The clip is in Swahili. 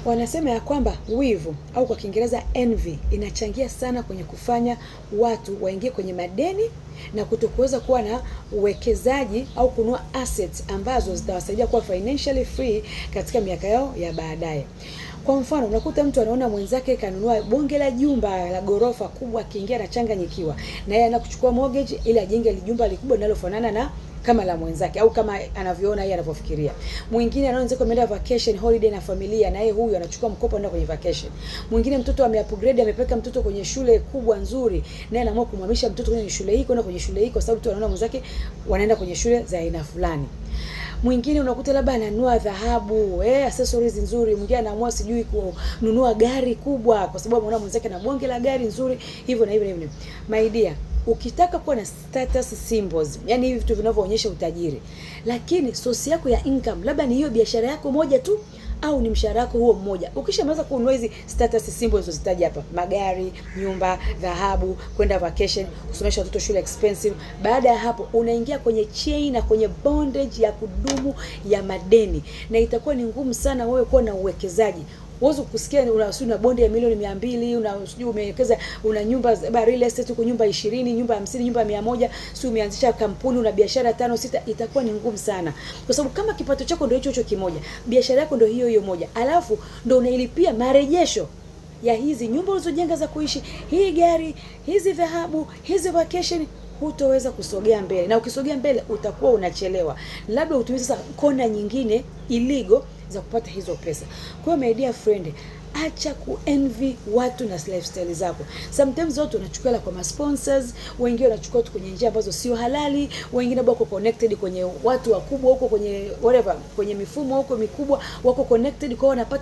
Wanasema ya kwamba wivu au kwa Kiingereza envy inachangia sana kwenye kufanya watu waingie kwenye madeni na kutokuweza kuwa na uwekezaji au kununua assets ambazo zitawasaidia kuwa financially free katika miaka yao ya baadaye. Kwa mfano, unakuta mtu anaona mwenzake kanunua bonge la jumba la gorofa kubwa, akiingia anachanganyikiwa, na yeye anakuchukua mortgage ili ajenge jumba likubwa linalofanana na kama la mwenzake au kama anavyoona yeye anavyofikiria. Mwingine anaanza kwenda vacation holiday na familia, na yeye huyu anachukua mkopo anaenda kwenye vacation. Mwingine mtoto ameupgrade, amepeleka mtoto kwenye shule kubwa nzuri, na anaamua kumhamisha mtoto kwenye shule hii kwenda kwenye shule hii kwa sababu tu anaona mwenzake wanaenda kwenye shule za aina fulani. Mwingine unakuta labda ananunua dhahabu, accessories nzuri, mwingine anaamua sijui kununua gari kubwa kwa sababu anaona mwenzake na bonge la gari nzuri, hivyo na hivyo. My dear, ukitaka kuwa na status symbols, yani hivi vitu vinavyoonyesha utajiri, lakini source yako ya income labda ni hiyo biashara yako moja tu au ni mshahara wako huo mmoja, ukishaanza kununua hizi status symbols zozitaja hapa, magari, nyumba, dhahabu, kwenda vacation, kusomesha watoto shule expensive, baada ya hapo unaingia kwenye chain na kwenye bondage ya kudumu ya madeni, na itakuwa ni ngumu sana wewe kuwa na uwekezaji. Uwezo kusikia una bondi ya milioni 200, unasijui umewekeza, una nyumba real estate huko, nyumba 20, nyumba 50, nyumba 100, si umeanzisha kampuni, una biashara 5 6, itakuwa ni ngumu sana. Kwa sababu kama kipato chako ndio hicho kimoja, biashara yako ndio hiyo moja, alafu ndio unailipia marejesho ya hizi nyumba ulizojenga za kuishi, hii gari, hizi dhahabu, hizi vacation, hutoweza kusogea mbele. Na ukisogea mbele utakuwa unachelewa. Labda utumie sasa kona nyingine illegal za kupata hizo pesa. Kwa hiyo my dear friend, acha kuenvy watu na lifestyle zako. Sometimes watu wanachukua kwa sponsors, wengine wanachukua tu kwenye njia ambazo sio halali, wengine wako connected kwenye watu wakubwa huko, kwenye whatever, kwenye mifumo huko mikubwa, wako connected kwa wanapata